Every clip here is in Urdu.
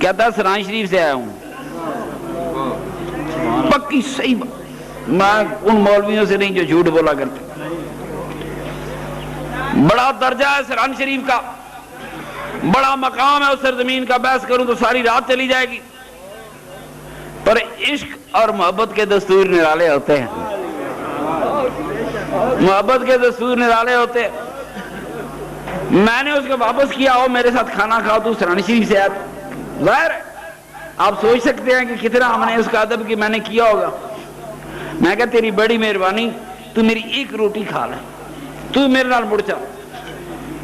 کہتا ہے سرائن شریف سے آیا ہوں. پکی صحیح میں ان مولویوں سے نہیں جو جھوٹ بولا کرتے. بڑا درجہ ہے سرائن شریف کا, بڑا مقام ہے اس سرزمین کا, بحث کروں تو ساری رات چلی جائے گی. پر عشق اور محبت کے دستور نرالے ہوتے ہیں, محبت کے دستور نرالے ہوتے ہیں. میں نے اس کو واپس کیا, ہو میرے ساتھ کھانا کھاؤ, تو سرائن شریف سے آیا. ظاہر ہے آپ سوچ سکتے ہیں کہ کتنا ہم نے اس کا ادب کی میں نے کیا ہوگا. میں کہا تیری بڑی مہربانی, تو میری ایک روٹی کھا لے, تو میرے نال مڑ چا.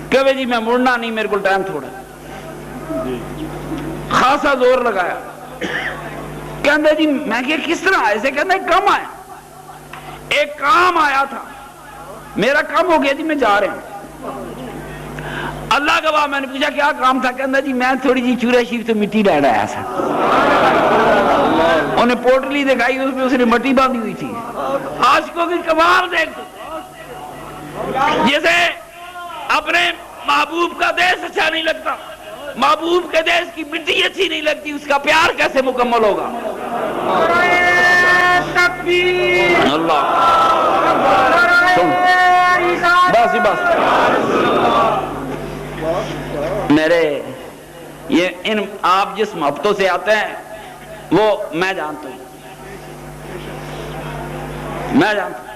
کہ جی میں مڑنا نہیں, میرے کو ٹائم تھوڑا. خاصا زور لگایا. کہندے جی میں کہ کس طرح آئے سے؟ کہندے کم آیا, ایک کام آیا تھا, میرا کام ہو گیا جی, میں جا رہے ہیں. اللہ گواہ میں نے پوچھا کیا کام تھا؟ کہندہ جی میں تھوڑی جی چورہ شریف سے مٹی ڈال آیا تھا. انہیں پوٹلی دکھائی, اس میں اس نے مٹی باندھی ہوئی تھی. عاشقوں کی کمال دیکھ تو, جسے اپنے محبوب کا دیش اچھا نہیں لگتا, محبوب کے دیش کی مٹی اچھی نہیں لگتی, اس کا پیار کیسے مکمل ہوگا؟ اللہ بس بس میرے یہ ان آپ جس محبتوں سے آتے ہیں وہ میں جانتا ہوں, میں جانتا ہوں.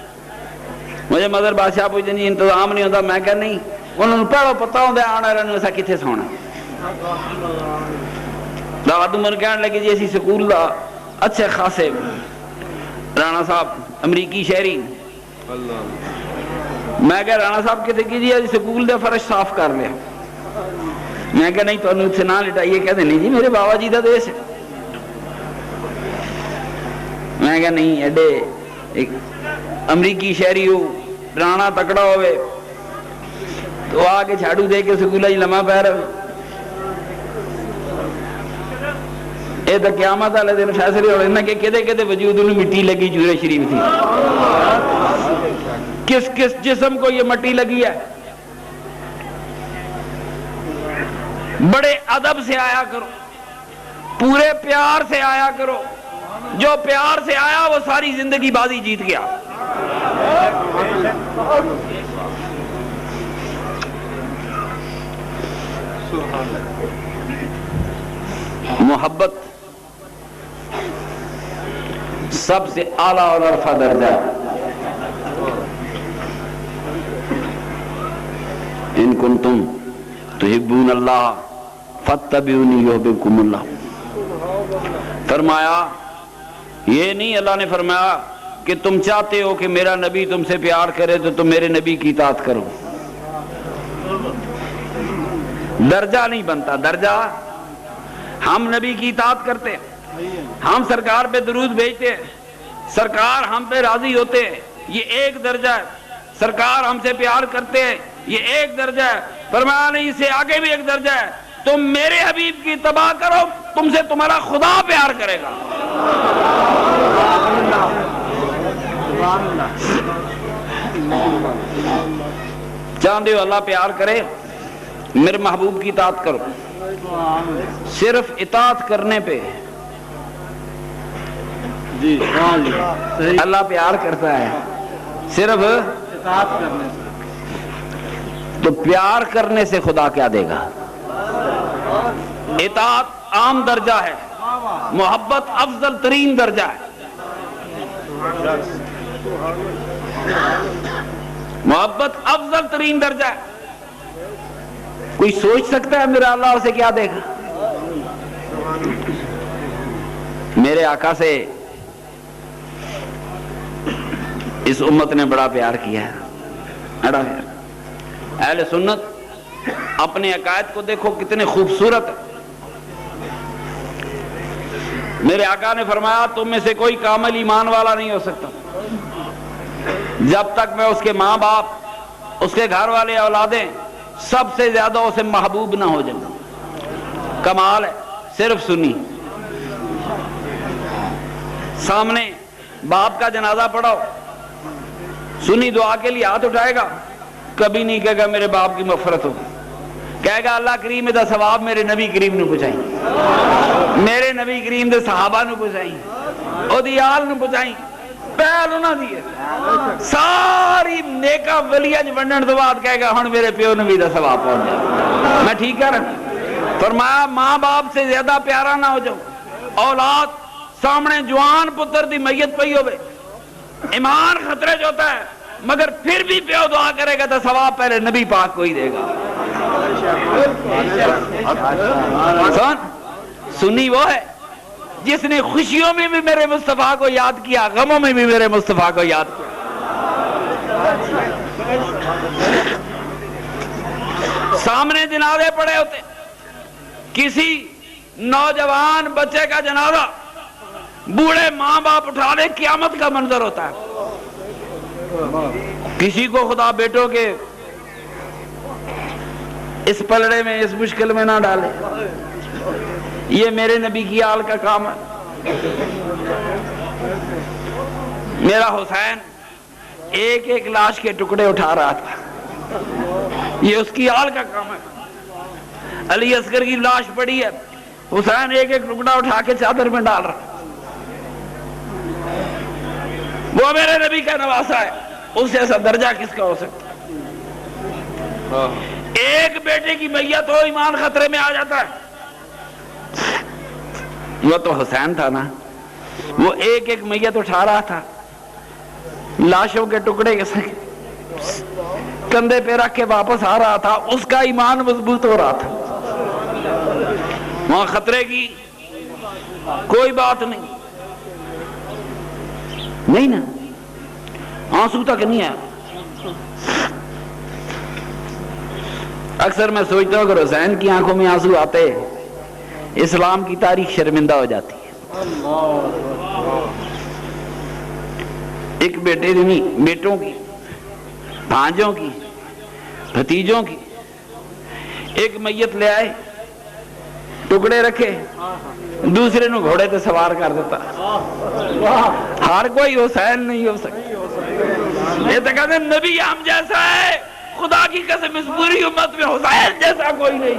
مجھے مدر بادشاہ پوچھتے نہیں انتظام نہیں ہوتا, میں کہا نہیں, انہوں نے پہلو پتہ ہوتا ہے آنا رہنے ایسا کتنے سونا. دعوت عمر کہنے لگی جی اسی سکول دا اچھے خاصے رانا صاحب امریکی شہری. میں کہا رانا صاحب کہتے کہ جی سکول دے فرش صاف کر لیا. میں کہا نہیں تو انہوں سے نہ لٹائیے. کہتے نہیں جی میرے بابا جی دا دیش ہے. میں کہا نہیں ایڈے ایک امریکی شہری ہو, رانا تکڑا ہوئے تو آ کے جھاڑو دے کے سکولہ جی لمحہ پہ رہے. اے تو قیامت والے دن فیصلے ہوئے نا کہ کدے کدے وجود انہوں مٹی لگی چورہ شریف تھی. کس کس جسم کو یہ مٹی لگی ہے؟ بڑے ادب سے آیا کرو, پورے پیار سے آیا کرو. جو پیار سے آیا وہ ساری زندگی بازی جیت گیا. محبت سب سے اعلیٰ اور عرفہ درجہ ہے. ان کنتم تحبون اللہ فاتبعونی یحببکم اللہ. فرمایا یہ نہیں, اللہ نے فرمایا کہ تم چاہتے ہو کہ میرا نبی تم سے پیار کرے تو تم میرے نبی کی اطاعت کرو. درجہ نہیں بنتا. درجہ ہم نبی کی اطاعت کرتے, ہم سرکار پہ درود بھیجتے, سرکار ہم پہ راضی ہوتے, یہ ایک درجہ ہے. سرکار ہم سے پیار کرتے ہیں, یہ ایک درجہ ہے. فرمایا نہیں, اس سے آگے بھی ایک درجہ ہے, تم میرے حبیب کی اتباع کرو, تم سے تمہارا خدا پیار کرے گا. چاہتے ہو اللہ پیار کرے, میرے محبوب کی اطاعت کرو. صرف اطاعت کرنے پہ اللہ پیار کرتا ہے, صرف اطاعت کرنے سے. تو پیار کرنے سے خدا کیا دے گا؟ اطاعت عام درجہ ہے, محبت افضل ترین درجہ ہے. محبت افضل ترین درجہ ہے. کوئی سوچ سکتا ہے میرا اللہ اسے کیا دے گا؟ میرے آقا سے اس امت نے بڑا پیار کیا ہے, بڑا پیار. اہل سنت اپنے عقائد کو دیکھو کتنے خوبصورت. میرے آقا نے فرمایا تم میں سے کوئی کامل ایمان والا نہیں ہو سکتا جب تک میں اس کے ماں باپ, اس کے گھر والے, اولادیں سب سے زیادہ اسے محبوب نہ ہو جائیں. کمال ہے. صرف سنی سامنے باپ کا جنازہ پڑھاؤ, سنی دعا کے لیے ہاتھ اٹھائے گا, کبھی نہیں کہے گا میرے باپ کی مغفرت ہو, کہے گا اللہ کریم دا ثواب میرے نبی کریم نے پہنچائی. میرے نبی کریم دے صحابہ نو پہنچائیں، او دی آل نو پہنچائیں، پہل انہاں دی ہے، ساری نیکہ ولیہ جو ونڈن دو بعد کہے گا ہن میرے پیو نبی دا ثواب پہنچ جائے۔ میں ٹھیک کر رہا ہوں؟ فرمایا ماں باپ سے زیادہ پیارا نہ ہو جاؤ، اولاد سامنے جوان پتر دی میت پئی ہوئے، ایمان خطرے جو ہوتا ہے، مگر پھر بھی پیو دعا کرے گا تو ثواب پہلے نبی پاک کو ہی دے گا۔ سنی وہ ہے جس نے خوشیوں میں بھی میرے مصطفیٰ کو یاد کیا، غموں میں بھی میرے مصطفیٰ کو یاد کیا۔ سامنے جنازے پڑے ہوتے، کسی نوجوان بچے کا جنازہ بوڑھے ماں باپ اٹھا لے، قیامت کا منظر ہوتا ہے۔ کسی کو خدا بیٹوں کے اس پلڑے میں، اس مشکل میں نہ ڈالے، یہ میرے نبی کی آل کا کام ہے۔ میرا حسین ایک ایک لاش کے ٹکڑے اٹھا رہا تھا، یہ اس کی آل کا کام ہے۔ علی اصغر کی لاش پڑی ہے، حسین ایک ایک ٹکڑا اٹھا کے چادر میں ڈال رہا، وہ میرے نبی کا نواسا ہے، اس سے ایسا درجہ کس کا ہو سکتا؟ ایک بیٹے کی میت ہو ایمان خطرے میں آ جاتا ہے۔ وہ تو حسین تھا نا، وہ ایک ایک میت اٹھا رہا تھا، لاشوں کے ٹکڑے کندھے پہ رکھ کے واپس آ رہا تھا، اس کا ایمان مضبوط ہو رہا تھا۔ وہاں خطرے کی کوئی بات نہیں نا، آنسو تک نہیں ہے۔ اکثر میں سوچتا ہوں اگر حسین کی آنکھوں میں آنسو آتے اسلام کی تاریخ شرمندہ ہو جاتی ہے۔ ایک بیٹے نہیں، بیٹوں کی، بھانجوں کی، بھتیجوں کی، ایک میت لے آئے، ٹکڑے رکھے، دوسرے نو گھوڑے تے سوار کر دیتا۔ ہر کوئی حسین نہیں ہو سکتا، یہ تو کہتے ہیں نبی ہم جیسا ہے، خدا کی قسم اس پوری امت میں حسین جیسا کوئی نہیں۔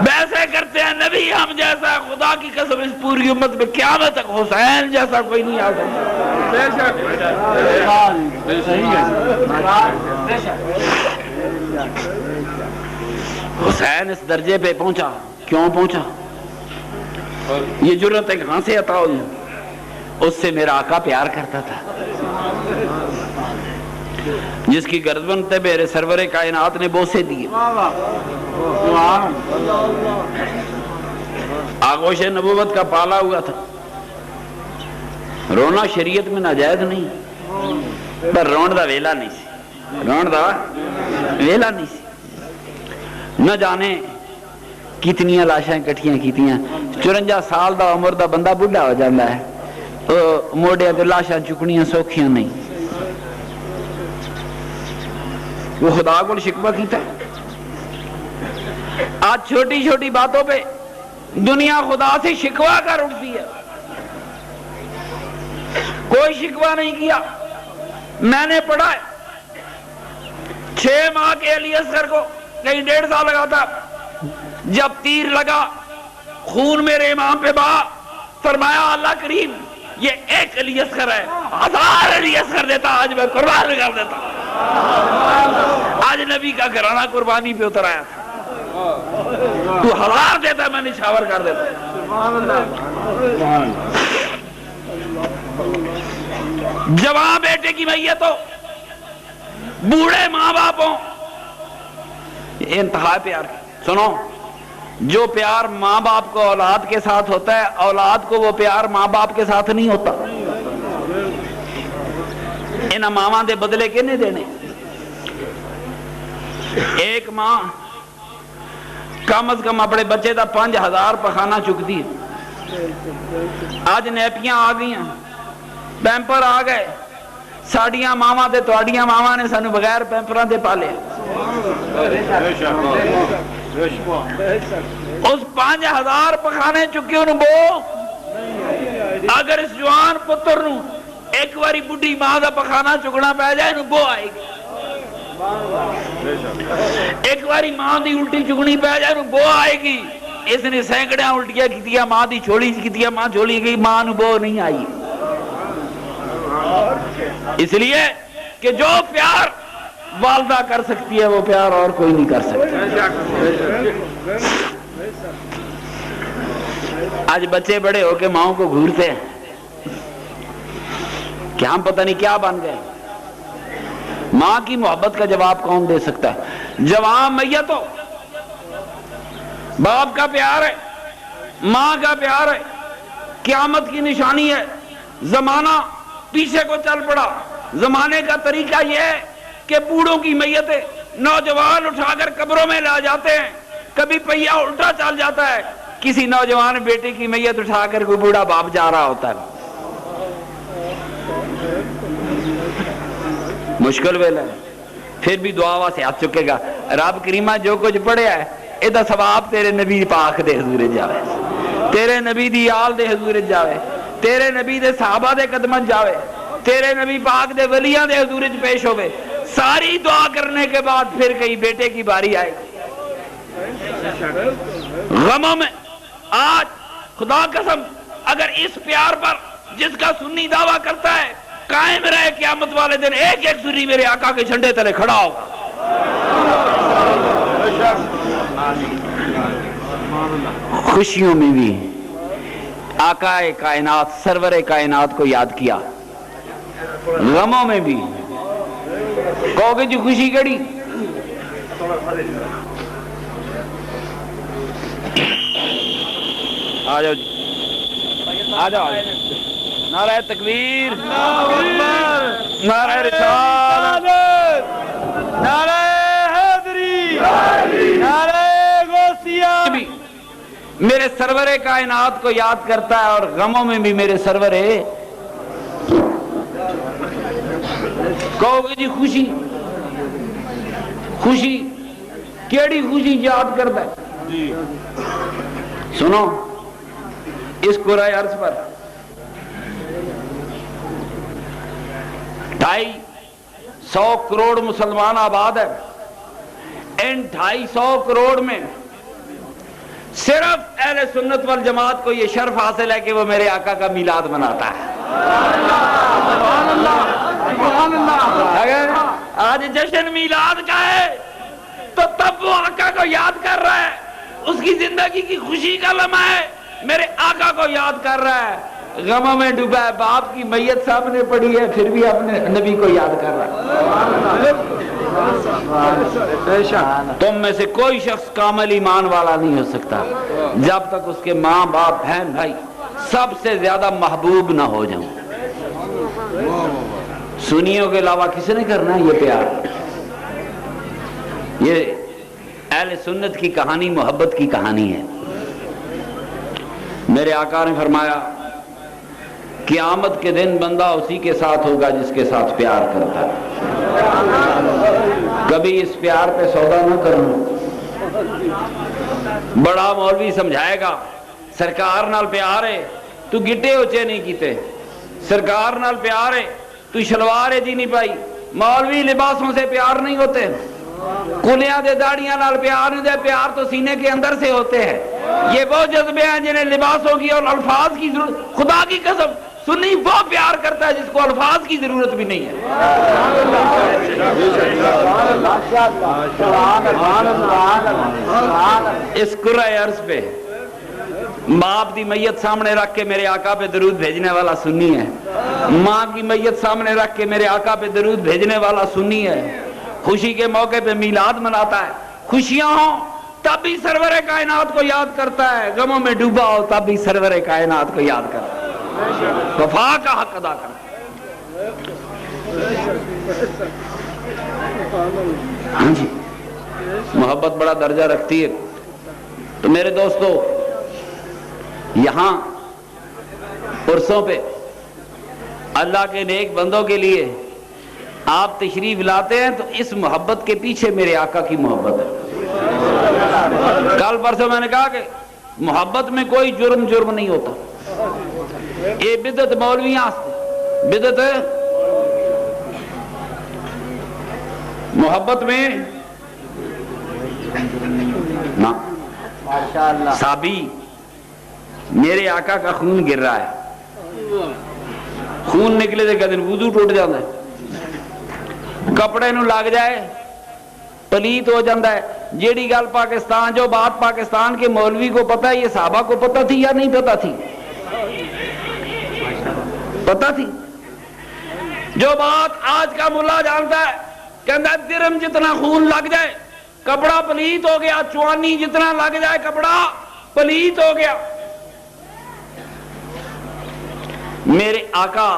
ویسے کرتے ہیں نبی ہم جیسا، خدا کی قسم اس پوری امت میں قیامت تک حسین جیسا کوئی نہیں آ سکتا۔ حسین اس درجے پہ پہنچا، کیوں پہنچا؟ یہ جرت کہاں سے عطا ہوئی؟ اس سے میرا آقا پیار کرتا تھا، جس کی گردن تے میرے سرور کائنات نے بوسے دیے۔ آغوش نبوت کا پالا ہوا تھا، رونا شریعت میں ناجائز نہیں، پر رون دا ویلا نہیں سی، رون دا ویلا نہیں سی۔ نہ جانے کتنی لاشاں کٹھیاں کیتیاں، 54 سال دا عمر دا بندہ بڑھا ہو جاتا ہے، موڑے تے لاشاں چکنیاں سوکھیاں نہیں۔ وہ خدا کو شکوہ کیتا ہے۔ آج چھوٹی چھوٹی باتوں پہ دنیا خدا سے شکوہ کر اٹھتی ہے، کوئی شکوہ نہیں کیا۔ میں نے پڑھا ہے 6 ماہ کے علی اصغر کو کہیں 1.5 سال لگا تھا، جب تیر لگا خون میرے امام پہ بہا، فرمایا اللہ کریم یہ ایک علی اصغر ہے، 1000 علی اصغر دیتا آج میں قربان کر دیتا۔ آج نبی کا گھرانہ قربانی پہ اتر آیا تھا، تو 1000 دیتا میں نشاور کر دیتا۔ جوان بیٹے کی میت ہو، بوڑھے ماں باپ ہوں، یہ انتہا پیار۔ سنو، جو پیار ماں باپ کو اولاد کے ساتھ ہوتا ہے، اولاد کو وہ پیار ماں باپ کے ساتھ نہیں ہوتا۔ انہاں ماواں دے بدلے کنے دینے؟ ایک ماں کم از کم اپنے بچے دا 5000 پخانہ چکتی ہے۔ آج نیپیاں آ گئی ہیں، پیمپر آ گئے، ساڑیاں ماواں تے تواڈیاں ماواں نے سانو بغیر پیمپراں دے پالے۔ اس 5000 پخانے چکے انہوں بو، اگر اس جوان پتر نو ایک واری بڑھی ماں دا پخانہ چکنا پہ جائے انہوں بو آئے گی۔ ایک باری ماں دی الٹی چگنی پہ جائے بو آئے گی، اس نے سینکڑیاں الٹیاں کیتیا، ماں دی چھوڑی کیتیا، ماں چھوڑی گئی، ماں نو بو نہیں آئی۔ اس لیے کہ جو پیار والدہ کر سکتی ہے وہ پیار اور کوئی نہیں کر سکتا۔ آج بچے بڑے ہو کے ماں کو گھورتے ہیں کہ ہم پتہ نہیں کیا بن گئے۔ ماں کی محبت کا جواب کون دے سکتا ہے؟ جوان میت ہو، باپ کا پیار ہے، ماں کا پیار ہے، قیامت کی نشانی ہے۔ زمانہ پیچھے کو چل پڑا، زمانے کا طریقہ یہ ہے کہ بوڑھوں کی میتیں نوجوان اٹھا کر قبروں میں لا جاتے ہیں، کبھی پہیہ الٹا چل جاتا ہے، کسی نوجوان بیٹے کی میت اٹھا کر کوئی بوڑھا باپ جا رہا ہوتا ہے۔ مشکل ویلا ہے، پھر بھی دعا واسطے ہاتھ چکے گا، رب کریمہ جو کچھ پڑھیا ہے ایدہ ثواب تیرے نبی پاک دے حضور جاوے، تیرے نبی دی آل دے حضور جاوے، تیرے نبی دے صحابہ دے قدمت جاوے، تیرے نبی پاک دے ولیاں دے حضور پیش ہوئے۔ ساری دعا کرنے کے بعد پھر کئی بیٹے کی باری آئے غموں میں۔ آج خدا قسم اگر اس پیار پر جس کا سنی دعویٰ کرتا ہے قائم رہے، قیامت والے دن ایک ایک سنی میرے آقا کے جھنڈے تلے کھڑا ہوگا۔ خوشیوں میں بھی آقا کائنات سرور کائنات کو یاد کیا، غموں میں بھی کہو گے جو خوشی کڑی آ جاؤ جی، آ جاؤ۔ نعرہ تکبیر، نعرہ رسالت، نعرہ حیدری، نعرہ غوثیہ۔ میرے سرور کائنات کو یاد کرتا ہے اور غموں میں بھی میرے سرور ہے۔ کہو گے جی خوشی، خوشی کیڑی خوشی یاد کرتا ہے؟ سنو، اس کرۂ ارض پر 250 کروڑ مسلمان آباد ہے۔ ان 250 کروڑ میں صرف اہل سنت والجماعت کو یہ شرف حاصل ہے کہ وہ میرے آقا کا میلاد مناتا ہے۔ اگر آج جشن میلاد کا ہے تو تب وہ آقا کو یاد کر رہا ہے، اس کی زندگی کی خوشی کا لمحہ ہے، میرے آقا کو یاد کر رہا ہے۔ غموں میں ڈوبا ہے، باپ کی میت سامنے پڑی ہے، پھر بھی اپنے نبی کو یاد کر رہا ہے۔ تم میں سے کوئی شخص کامل ایمان والا نہیں ہو سکتا جب تک اس کے ماں باپ بہن بھائی سب سے زیادہ محبوب نہ ہو جاؤں۔ سنیوں کے علاوہ کسی نے کرنا ہے یہ پیار؟ یہ اہل سنت کی کہانی محبت کی کہانی ہے۔ میرے آقا نے فرمایا قیامت کے دن بندہ اسی کے ساتھ ہوگا جس کے ساتھ پیار کرتا ہے۔ کبھی اس پیار پہ سودا نہ کرنا۔ بڑا مولوی سمجھائے گا سرکار نال پیار ہے تو گٹے اچے نہیں کیتے، سرکار نال پیار ہے تو شلوار جی نہیں پائی۔ مولوی لباسوں سے پیار نہیں ہوتے، کلیاں دے داڑیاں نال پیار نہیں دے، پیار تو سینے کے اندر سے ہوتے ہیں۔ یہ وہ جذبے ہیں جنہیں لباسوں کی اور الفاظ کی ضرورت۔ خدا کی قسم سنی وہ پیار کرتا ہے جس کو الفاظ کی ضرورت بھی نہیں ہے۔ اس کرۂ ارض پہ باپ دی میت سامنے رکھ کے میرے آقا پہ درود بھیجنے والا سنی ہے، ماں کی میت سامنے رکھ کے میرے آقا پہ درود بھیجنے والا سنی ہے۔ خوشی کے موقع پہ میلاد مناتا ہے، خوشیاں ہوں تب بھی سرور کائنات کو یاد کرتا ہے، غموں میں ڈوبا ہو تب بھی سرور کائنات کو یاد کرتا ہے، وفا کا حق ادا کرتا ہے۔ ہاں جی، محبت بڑا درجہ رکھتی ہے۔ تو میرے دوستو، یہاں عرصوں پہ اللہ کے نیک بندوں کے لیے آپ تشریف لاتے ہیں تو اس محبت کے پیچھے میرے آقا کی محبت ہے۔ کل پرسوں میں نے کہا کہ محبت میں کوئی جرم نہیں ہوتا۔ یہ بدعت مولویاں بدعت محبت میں نا صحابی میرے آقا کا خون گر رہا ہے، خون نکلے تو کہتے ہیں وضو ٹوٹ جاتا ہے، کپڑے نو لگ جائے پلیت ہو جاتا ہے. جیڑی گل پاکستان، جو بات پاکستان کے مولوی کو پتا ہے، یہ صحابہ کو پتا تھی یا نہیں پتا تھی؟ پتا تھی. جو بات آج کا ملا جانتا ہے، کہتا ہے درم جتنا خون لگ جائے کپڑا پلیت ہو گیا، چوانی جتنا لگ جائے کپڑا پلیت ہو گیا. میرے آقا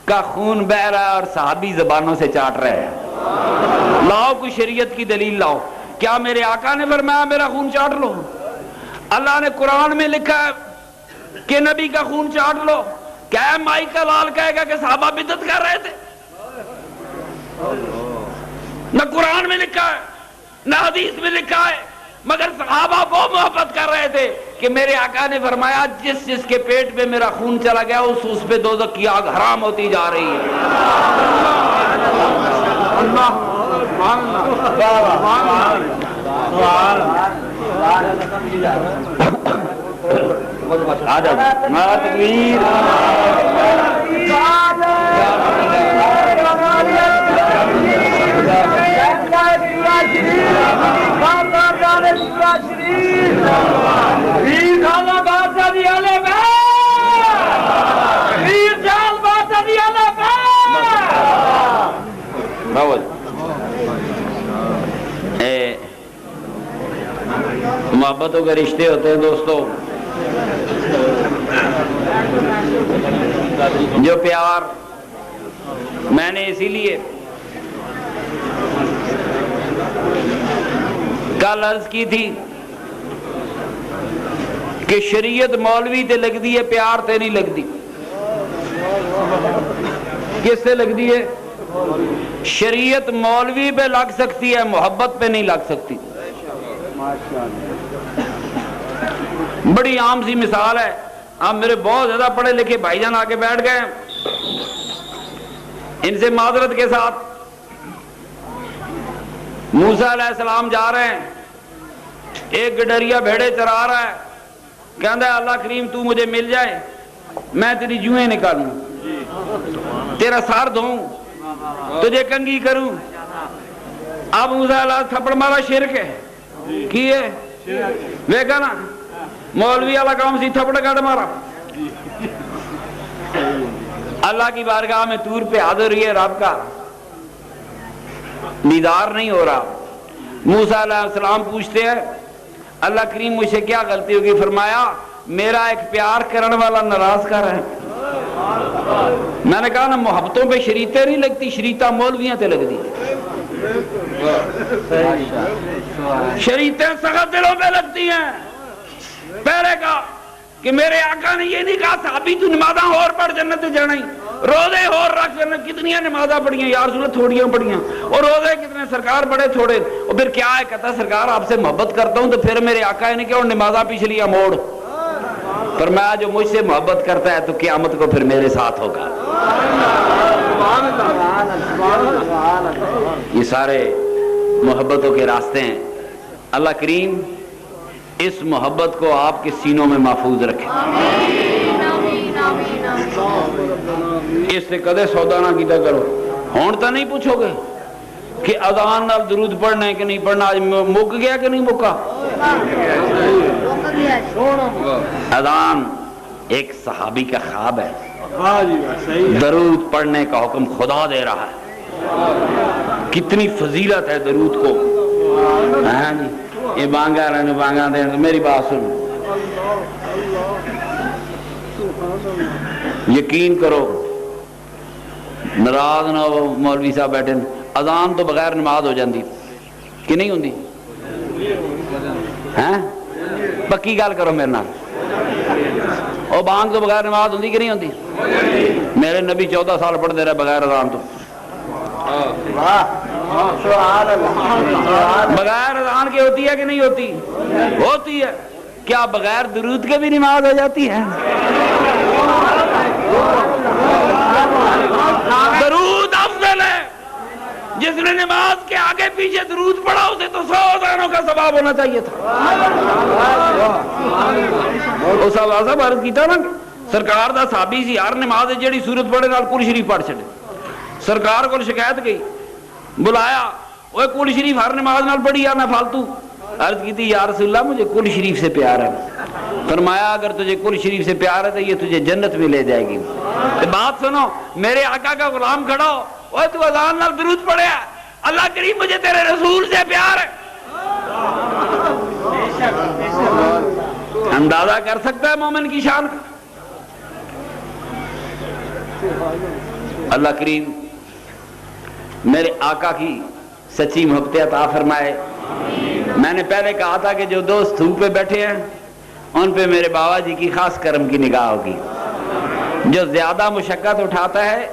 کا خون بہ رہا ہے اور صحابی زبانوں سے چاٹ رہے ہیں. لاؤ کوئی شریعت کی دلیل لاؤ. کیا میرے آقا نے فرمایا میرا خون چاٹ لو؟ اللہ نے قرآن میں لکھا ہے کہ نبی کا خون چاٹ لو؟ کیا مائی کا لال کہے گا کہ صحابہ بدعت کر رہے تھے؟ نہ قرآن میں لکھا ہے نہ حدیث میں لکھا ہے، مگر صحابہ وہ محبت کر رہے تھے کہ میرے آقا نے فرمایا جس جس کے پیٹ میں میرا خون چلا گیا اس پہ دوزخ کی آگ حرام ہوتی جا رہی ہے. تکبیر. محبتوں کے رشتے ہوتے ہیں دوستو، جو پیار میں نے اسی لیے کل عرض کی تھی کہ شریعت مولوی تے لگتی ہے، پیار تے نہیں لگتی. کس سے لگتی ہے؟ شریعت مولوی پہ لگ سکتی ہے، محبت پہ نہیں لگ سکتی. بڑی عام سی مثال ہے. اب میرے بہت زیادہ پڑھے لکھے بھائی جان آ کے بیٹھ گئے، ان سے معذرت کے ساتھ موسیٰ علیہ السلام جا رہے ہیں، ایک گڈریا بھیڑے چرا رہا ہے، کہتا ہے اللہ کریم تو مجھے مل جائے میں تیری جوئیں نکالوں، تیرا سار دھوں، تجھے کنگھی کروں. اب موسیٰ علیہ تھپڑ مارا شرک ہے کیے ویکا نا مولوی والا کام سی، تھپڑ کٹ مارا. اللہ کی بارگاہ میں طور پہ حاضر ہوئی ہے، رب کا دیدار نہیں ہو رہا. موسیٰ علیہ السلام پوچھتے ہیں اللہ کریم مجھ سے کیا غلطی ہوگی؟ فرمایا میرا ایک پیار کرنے والا ناراض کر رہا ہے. میں نے کہا نا محبتوں پہ شریطیں نہیں لگتی، شریطہ مولویاں تے لگتی. شریطیں سخت دلوں پہ لگتی ہیں. پہلے کہا کہ میرے آقا نے یہ نہیں کہا صحابی تو نمازاں اور پڑھ جنت جانا ہی، روزے اور رکھ جنت. کتنی نمازاں پڑھیاں یا رسول اللہ؟ تھوڑیاں پڑھیاں. اور روزے کتنے سرکار؟ بڑے تھوڑے. اور پھر کیا ہے؟ کہتا سرکار آپ سے محبت کرتا ہوں. تو پھر میرے آقا نے کیا اور نمازاں پچھلیاں موڑ. فرمایا جو مجھ سے محبت کرتا ہے تو قیامت کو پھر میرے ساتھ ہوگا. یہ سارے محبتوں کے راستے ہیں. اللہ کریم اس محبت کو آپ کے سینوں میں محفوظ رکھے. اس سے کدے سودا نہ کیتا کرو. ہون تو نہیں پوچھو گے کہ اذان نال درود پڑھنا ہے کہ نہیں پڑھنا؟ آج مک گیا کہ نہیں مکا؟ اذان ایک صحابی کا خواب ہے، درود پڑھنے کا حکم خدا دے رہا ہے. کتنی فضیلت ہے درود کو. ہاں جی یہ بانگا رہنے بانگا دے. میری بات سن، یقین کرو ناراض نہ ہو مولوی صاحب بیٹھے، اذان تو بغیر نماز ہو جاندی کہ نہیں ہوندی؟ ہیں پکی گل کرو میرے نال. اور بانگ تو بغیر نماز ہوندی کہ نہیں ہوندی؟ میرے نبی 14 سال پڑھتے رہے بغیر اذان تو. بغیر اذان کے ہوتی ہے کہ نہیں ہوتی؟ ہوتی ہے. کیا بغیر درود کے بھی نماز ہو جاتی ہے؟ درود افضل ہے. جس نے نماز کے آگے پیچھے درود پڑھا اسے تو 100 اذانوں کا ثواب ہونا چاہیے تھا. وہ صاحب عرض کیتا نا سرکار دا صحابی سی ہر نماز جڑی سورت پڑھے نال قرآن شریف پڑھ چھڑے. سرکار کو شکایت گئی, بلایا, وہ قرآن شریف ہر نماز نال پڑھی یا میں فالتو. عرض کی تھی یا رسول اللہ مجھے قرآن شریف سے پیار ہے. فرمایا اگر تجھے قرآن شریف سے پیار ہے تو یہ تجھے جنت میں لے جائے گی. بات سنو, میرے آقا کا غلام کھڑا ہو, وہ تو اذان نال درود پڑھے, اللہ کریم مجھے تیرے رسول سے پیار ہے. اندازہ کر سکتا ہے مومن کی شان کا. اللہ کریم میرے آقا کی سچی محبت عطا فرمائے. میں نے پہلے کہا تھا کہ جو دوست دھوپ پہ بیٹھے ہیں ان پہ میرے بابا جی کی خاص کرم کی نگاہ ہوگی. جو زیادہ مشقت اٹھاتا ہے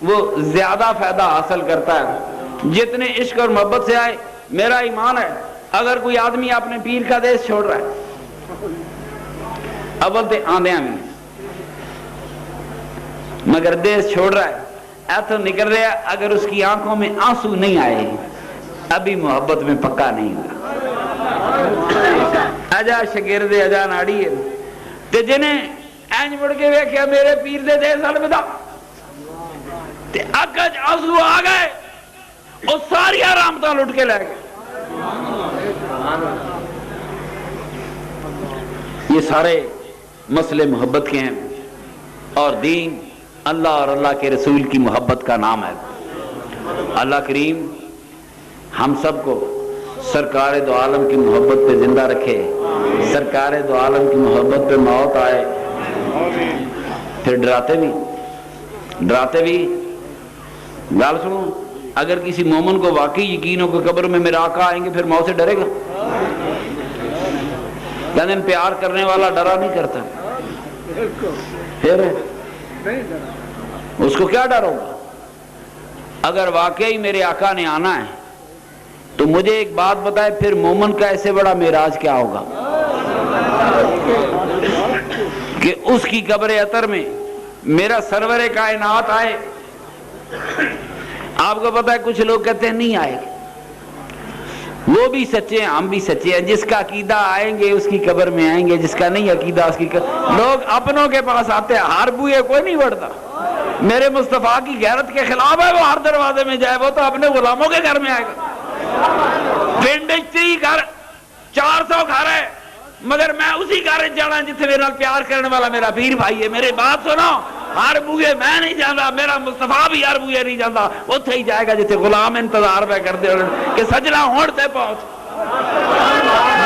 وہ زیادہ فائدہ حاصل کرتا ہے. جتنے عشق اور محبت سے آئے, میرا ایمان ہے اگر کوئی آدمی اپنے پیر کا دیش چھوڑ رہا ہے, اول تے آندیاں بھی مگر دیش چھوڑ رہا ہے, ایتھو نکل رہا ہے, اگر اس کی آنکھوں میں آنسو نہیں آئے ابھی محبت میں پکا نہیں ہوا. اجا شگرد اجا ناڑی ہے تے جنہیں اینج مڑ کے ویکھیا میرے پیر دے دے الوداع تے اکج آنسو آ گئے, اور ساری رحمتاں لٹ کے لے گئے. یہ سارے مسئلے محبت کے ہیں, اور دین اللہ اور اللہ کے رسول کی محبت کا نام ہے. اللہ کریم ہم سب کو سرکار دو عالم کی محبت پہ زندہ رکھے, سرکار دو عالم کی محبت پہ موت آئے. پھر ڈراتے بھی گال سنو, اگر کسی مومن کو واقعی یقین ہو کہ قبر میں میرا آقا آئیں گے پھر موت سے ڈرے گا؟ لیکن پیار کرنے والا ڈرا نہیں کرتا, پھر اس کو کیا ڈر ہوگا؟ اگر واقعی میرے آقا نے آنا ہے تو مجھے ایک بات بتائے, پھر مومن کا ایسے بڑا معراج کیا ہوگا کہ اس کی قبر اطہر میں میرا سرور کائنات آئے. آپ کو پتا ہے کچھ لوگ کہتے ہیں نہیں آئے گا, وہ بھی سچے ہیں ہم بھی سچے ہیں. جس کا عقیدہ آئیں گے اس کی قبر میں آئیں گے, جس کا نہیں عقیدہ اس کی لوگ اپنوں کے پاس آتے ہیں, ہر بوئے کوئی نہیں بڑھتا. میرے مصطفیٰ کی غیرت کے خلاف ہے وہ ہر دروازے میں جائے, وہ تو اپنے غلاموں کے گھر میں آئے گا. پنڈ 3 گھر 400 گھر ہے, مگر میں اسی گھر جانا جتنے میرا پیار کرنے والا میرا پیر بھائی ہے. میرے بات سنو, ہر بوئے میں نہیں جانا, میرا مصطفیٰ بھی ہر بوئے نہیں جانا, اتنے ہی جائے گا جتنے غلام انتظار پہ کرتے ہو کہ سجنا ہون تے پہنچ.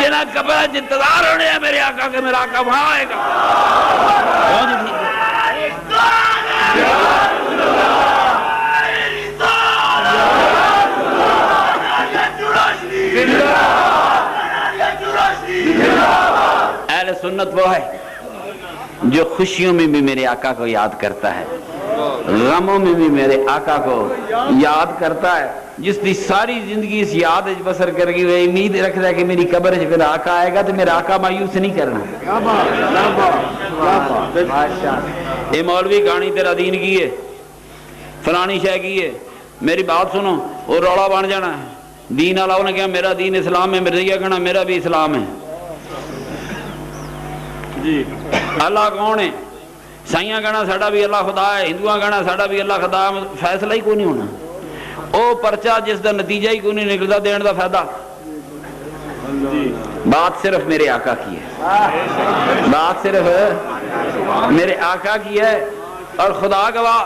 جنہاں قبر انتظار ہونے ہیں میرے آقا کے, میرا آقا وہاں آئے گا. اہل سنت وہ ہے جو خوشیوں میں بھی میرے آقا کو یاد کرتا ہے, غموں میں بھی میرے آقا کو یاد کرتا ہے. جس دی ساری زندگی اس یاد بسر کر گئی, وہ امید رکھتا ہے کہ میری قبر سے میرا آقا آئے گا تو میرا آقا مایوس نہیں کرنا. اے مولوی کہانی تیرا دین کی ہے, فلانی شے کی ہے, میری بات سنو, وہ روڑا بن جانا ہے. دین اللہ نے کہا میرا دین اسلام ہے, مرزیہ کہنا میرا بھی اسلام ہے. اللہ کون ہے؟ سائیاں کہنا ساڑا بھی اللہ خدا ہے, ہندوؤں کہنا ساڑا بھی اللہ خدا ہے. فیصلہ ہی کوئی نہیں ہونا, او پرچہ جس دا نتیجہ ہی کوئی نہیں نکلتا, دین دا فائدہ. بات صرف میرے آقا کی ہے, بات صرف میرے آقا کی ہے. اور خدا گواہ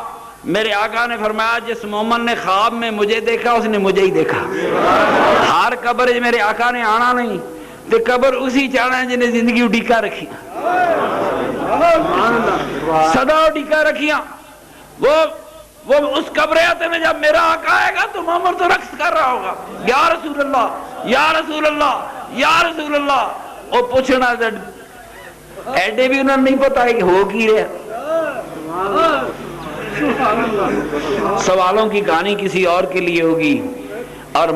میرے آقا نے فرمایا جس مومن نے خواب میں مجھے دیکھا اس نے مجھے ہی دیکھا. ہر قبر میرے آقا نے آنا نہیں, تو قبر اسی چاہنا ہے جنہیں زندگی اڈیکا رکھی, صدا اڈیکا رکھیاں. وہ اس قبر آتے میں جب میرا آقا آئے گا تو مومن تو رقص کر رہا ہوگا, یا رسول اللہ یا رسول اللہ یا رسول اللہ. وہ پوچھنا ایڈے بھی انہوں نے نہیں پتا ہے کہ ہو کی رہا. سوالوں کی کہانی کسی اور کے لیے ہوگی, اور